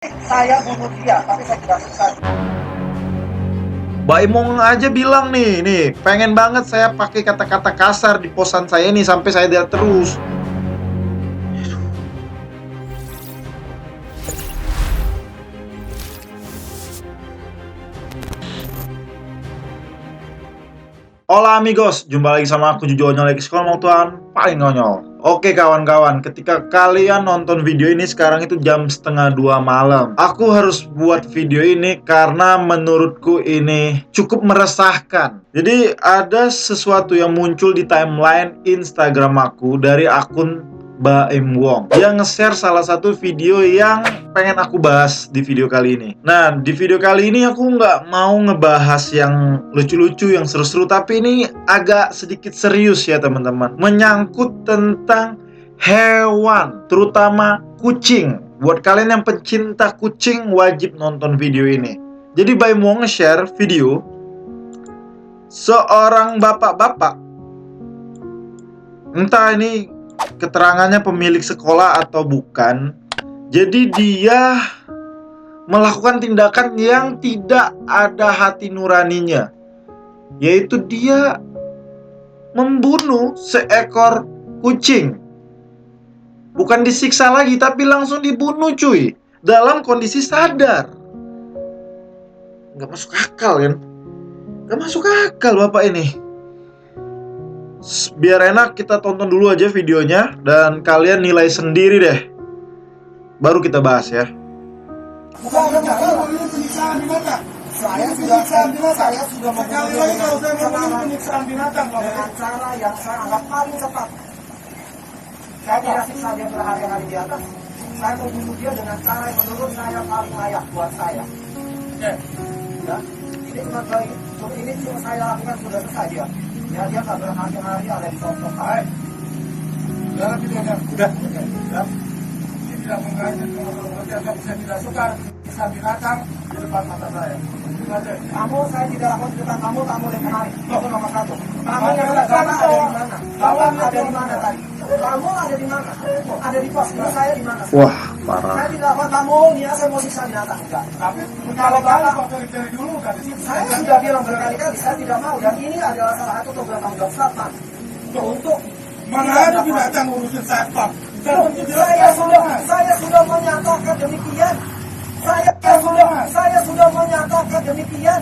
Saya bunuh dia, tapi saya tidak siksa. Baimong aja bilang nih, pengen banget saya pakai kata-kata kasar di posan saya nih sampai saya lihat terus. Hola amigos, jumpa lagi sama aku Jujo lagi sekolah mau tuan paling nonyol. Oke kawan-kawan, ketika kalian nonton video ini sekarang itu jam 1:30 malam. Aku harus buat video ini karena menurutku ini cukup meresahkan. Jadi ada sesuatu yang muncul di timeline Instagram aku dari akun Baim Wong. Dia nge-share salah satu video yang pengen aku bahas di video kali ini. Nah, di video kali ini aku nggak mau ngebahas yang lucu-lucu, yang seru-seru, tapi ini agak sedikit serius ya teman-teman. Menyangkut tentang hewan, terutama kucing. Buat kalian yang pencinta kucing, wajib nonton video ini. Jadi Baim Wong nge-share video seorang bapak-bapak, entah ini keterangannya pemilik sekolah atau bukan. Jadi dia melakukan tindakan yang tidak ada hati nuraninya, yaitu dia membunuh seekor kucing. Bukan disiksa lagi, tapi langsung dibunuh cuy, dalam kondisi sadar. Gak masuk akal kan? Gak masuk akal bapak ini. Biar enak, kita tonton dulu aja videonya dan kalian nilai sendiri deh. Baru kita bahas ya. Bukan ini penyiksaan binatang. Saya sudah sekali lagi kalau saya ngomong ini penyiksaan binatang dengan cara yang saya anggap paling cepat. Saya tidak siksa dia berhari-hari di atas. Saya mau bunuh dia dengan cara yang menurut saya paling layak buat saya. Ya, ini cuma baik. Ini cuma saya lakukan sudah selesai dia. Ya dia nggak berhari-hari ada di sosok. Baik. Dalam videonya sudah. Ya. Ini tidak mengajar kalau saya tidak suka bisa binatang di depan mata saya. Kamu saya tidak lakukan di depan kamu yang kemarin. Itu nomor satu. Kamu yang sana ada di mana? Kamu ada di mana tadi? Kamu ada di mana? Ada di pos. Saya di mana? Wah, parah. Saya tidak lakukan kamu. Nia saya mau siksa binatang enggak. Tapi kalau bapak dari dulu kan saya sudah bilang berkali-kali saya tidak mau dan ini adalah salah satu program tanggung jawab satpam untuk mana ada binatang urusin satpam. Saya sudah menyatakan demikian. Saya sudah menyatakan demikian.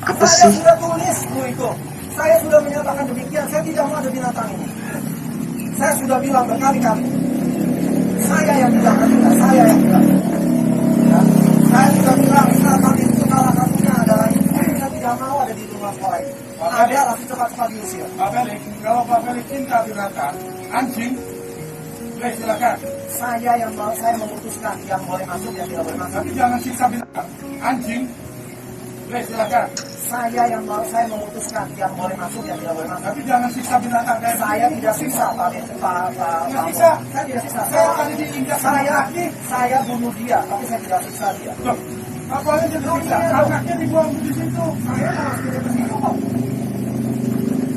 Apa saya sih? sudah tulis itu. Saya sudah menyatakan demikian. Saya tidak mau ada binatang ini. Saya sudah bilang berkali-kali. Saya yang bilang, saya yang bilang. Ya. Saya sudah bilang satpam itu salah satunya adalah ini. Saya tidak mau ada di rumah sekolah ini. Ada langsung cepat-cepat diusir. Pak Felix, kalau Pak Felix cinta binatang, anjing, silakan. Saya yang mau, saya memutuskan yang boleh masuk, yang tidak boleh masuk. Tapi jangan siksa binatang, anjing, silakan. Saya yang mau, saya memutuskan yang boleh masuk, yang tidak boleh masuk. Tapi jangan siksa binatang kayak Saya tidak siksa, Pak. siksa. Saya tidak siksa. Saya tadi diinjak kaki. Saya bunuh dia, tapi saya tidak siksa dia. Loh, apalagi jadi siksa? Anaknya dibuang di situ. Saya harus tidak ke situ, Pak.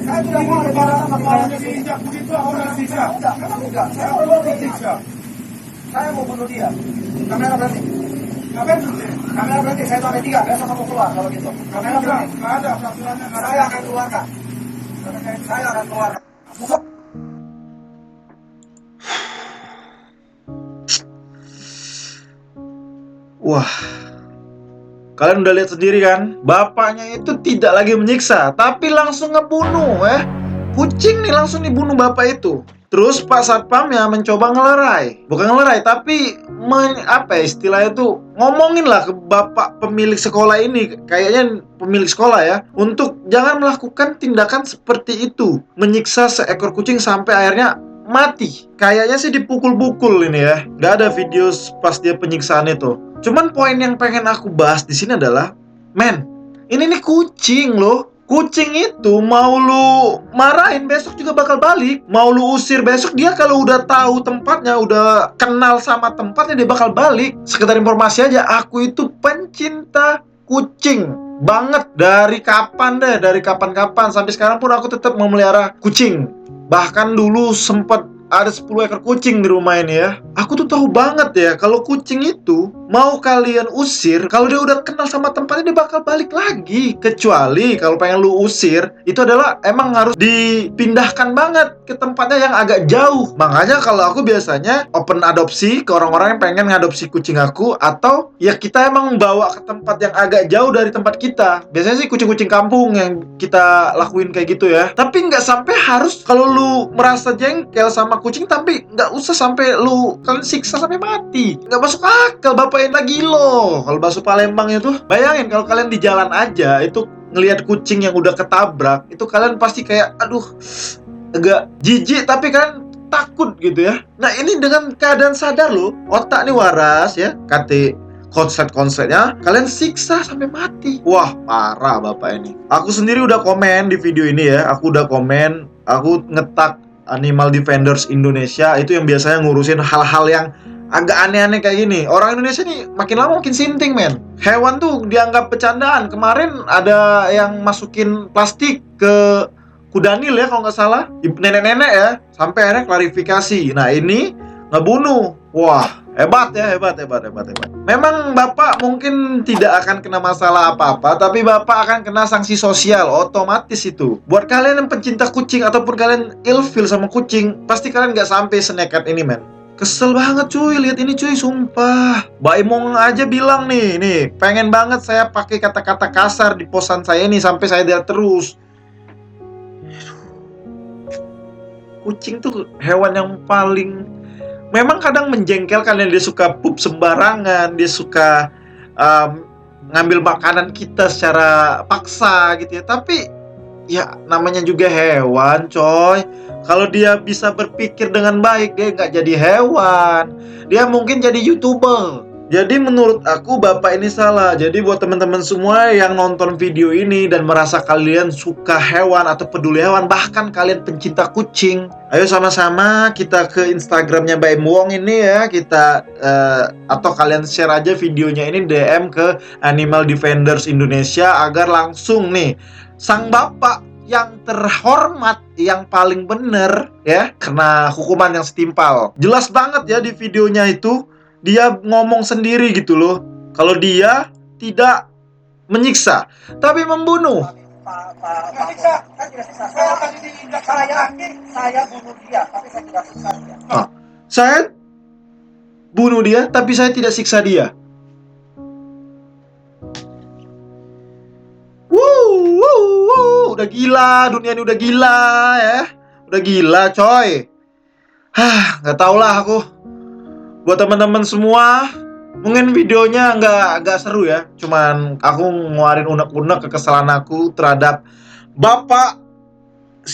Saya tidak mau ada barang sama Kepalanya diinjak begitu, orang siksa. Enggak. Saya mau Orang bunuh dia. siksa. Saya mau bunuh dia. Kamera berhenti. Ngapain berhenti? Kamera berhenti. Saya sampai 3. Besok kamu keluar kalau gitu. Kamera berhenti. Nggak ada peraturannya. Nggak ada. Saya akan keluarkan. Saya akan keluarkan. Bukan. Wah, kalian udah lihat sendiri kan? Bapaknya itu tidak lagi menyiksa, tapi langsung ngebunuh Kucing nih langsung dibunuh bapak itu. Terus Pak Satpamnya mencoba ngelerai. Bukan ngelerai, tapi istilahnya itu ngomongin lah ke bapak pemilik sekolah ini. Kayaknya pemilik sekolah ya, untuk jangan melakukan tindakan seperti itu. Menyiksa seekor kucing sampai akhirnya mati. Kayaknya sih dipukul-pukul ini ya. Gak ada video pas dia penyiksaan itu. Cuman poin yang pengen aku bahas di sini adalah, men, ini nih kucing loh. Kucing itu mau lu marahin besok juga bakal balik. Mau lu usir besok, dia kalau udah tahu tempatnya, udah kenal sama tempatnya, dia bakal balik. Sekedar informasi aja, aku itu pencinta kucing banget. Dari kapan-kapan sampai sekarang pun aku tetap memelihara kucing. Bahkan dulu sempet ada 10 ekor kucing di rumah ini ya. Aku tuh tahu banget ya, kalau kucing itu mau kalian usir, kalau dia udah kenal sama tempatnya dia bakal balik lagi. Kecuali kalau pengen lu usir, itu adalah emang harus dipindahkan banget ke tempatnya yang agak jauh. Makanya kalau aku biasanya open adopsi ke orang-orang yang pengen ngadopsi kucing aku, atau ya kita emang bawa ke tempat yang agak jauh dari tempat kita. Biasanya sih kucing-kucing kampung yang kita lakuin kayak gitu ya. Tapi nggak sampai harus, kalau lu merasa jengkel sama kucing, tapi nggak usah sampai kalian siksa sampai mati. Nggak masuk akal, bapak yang lagi loh. Kalau bakso Palembang itu, bayangin kalau kalian di jalan aja itu ngelihat kucing yang udah ketabrak, itu kalian pasti kayak aduh, agak jijik, tapi kalian takut gitu ya. Nah ini dengan keadaan sadar loh, otak nih waras ya, kata konsep-konsepnya, kalian siksa sampai mati. Wah, parah bapak ini. Aku sendiri udah komen di video ini ya. Aku udah komen, aku ngetak Animal Defenders Indonesia, itu yang biasanya ngurusin hal-hal yang agak aneh-aneh kayak gini. Orang Indonesia nih makin lama makin sinting, men. Hewan tuh dianggap bercandaan. Kemarin ada yang masukin plastik ke kudanil ya kalau nggak salah, nenek-nenek ya, sampai akhirnya klarifikasi. Nah ini ngebunuh. Wah, hebat ya, hebat. Memang bapak mungkin tidak akan kena masalah apa-apa, tapi bapak akan kena sanksi sosial otomatis itu. Buat kalian yang pencinta kucing ataupun kalian ilfil sama kucing, pasti kalian nggak sampai senekat ini, men. Kesel banget cuy, lihat ini cuy, sumpah. Mbak Imong aja bilang nih, pengen banget saya pakai kata-kata kasar di posan saya ini sampai saya lihat terus. Kucing tuh hewan yang paling memang kadang menjengkelkan ya. Dia suka pup sembarangan, dia suka ngambil makanan kita secara paksa gitu ya. Tapi ya namanya juga hewan coy. Kalau dia bisa berpikir dengan baik, dia nggak jadi hewan, dia mungkin jadi YouTuber. Jadi menurut aku bapak ini salah. Jadi buat teman-teman semua yang nonton video ini dan merasa kalian suka hewan atau peduli hewan, bahkan kalian pencinta kucing, ayo sama-sama kita ke Instagramnya Mbak Im Wong ini ya. Kita atau kalian share aja videonya ini, DM ke Animal Defenders Indonesia, agar langsung nih sang bapak yang terhormat, yang paling bener ya, kena hukuman yang setimpal. Jelas banget ya di videonya itu, dia ngomong sendiri gitu loh, kalau dia tidak menyiksa, tapi membunuh. Nggak siksa, saya tidak siksa. Saya tadi diinjak sama kaki, saya bunuh dia, tapi saya tidak siksa dia. Saya bunuh dia, tapi saya tidak siksa dia. Udah gila, dunia ini udah gila ya, udah gila coy. Nggak tau lah aku. Buat teman-teman semua, mungkin videonya nggak seru ya, cuman aku ngeluarin unek-unek kekesalan aku terhadap bapak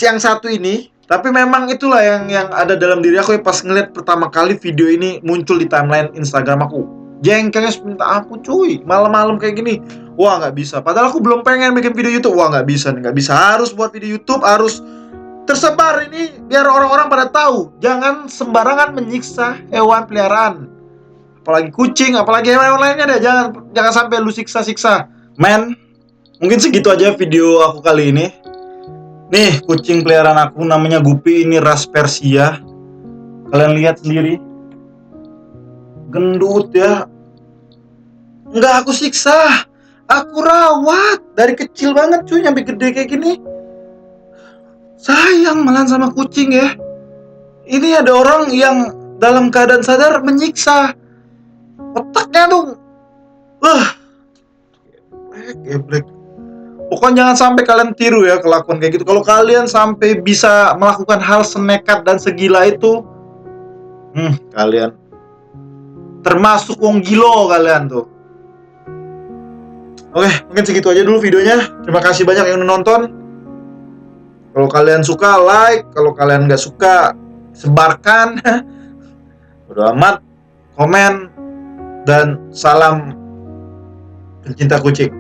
yang satu ini. Tapi memang itulah yang ada dalam diri aku ya, pas ngeliat pertama kali video ini muncul di timeline Instagram aku. Jengkelnya minta aku cuy, malam-malam kayak gini. Wah nggak bisa, padahal aku belum pengen bikin video YouTube. Wah nggak bisa, harus buat video YouTube, harus tersebar ini biar orang-orang pada tahu. Jangan sembarangan menyiksa hewan peliharaan, apalagi kucing, apalagi hewan lainnya deh. Jangan sampai lu siksa-siksa, men. Mungkin segitu aja video aku kali ini. Nih kucing peliharaan aku namanya Guppy, ini ras Persia. Kalian lihat sendiri, gendut ya. Nggak aku siksa, aku rawat dari kecil banget cuy, sampai gede kayak gini. Sayang malahan sama kucing ya. Ini ada orang yang dalam keadaan sadar menyiksa. Otaknya tuh geblek. Pokoknya jangan sampai kalian tiru ya kelakuan kayak gitu. Kalau kalian sampai bisa melakukan hal senekat dan segila itu, kalian termasuk wong gilo kalian tuh. Oke, mungkin segitu aja dulu videonya. Terima kasih banyak yang udah nonton. Kalau kalian suka, like. Kalau kalian nggak suka, sebarkan. Udah amat, komen. Dan salam pencinta kucing.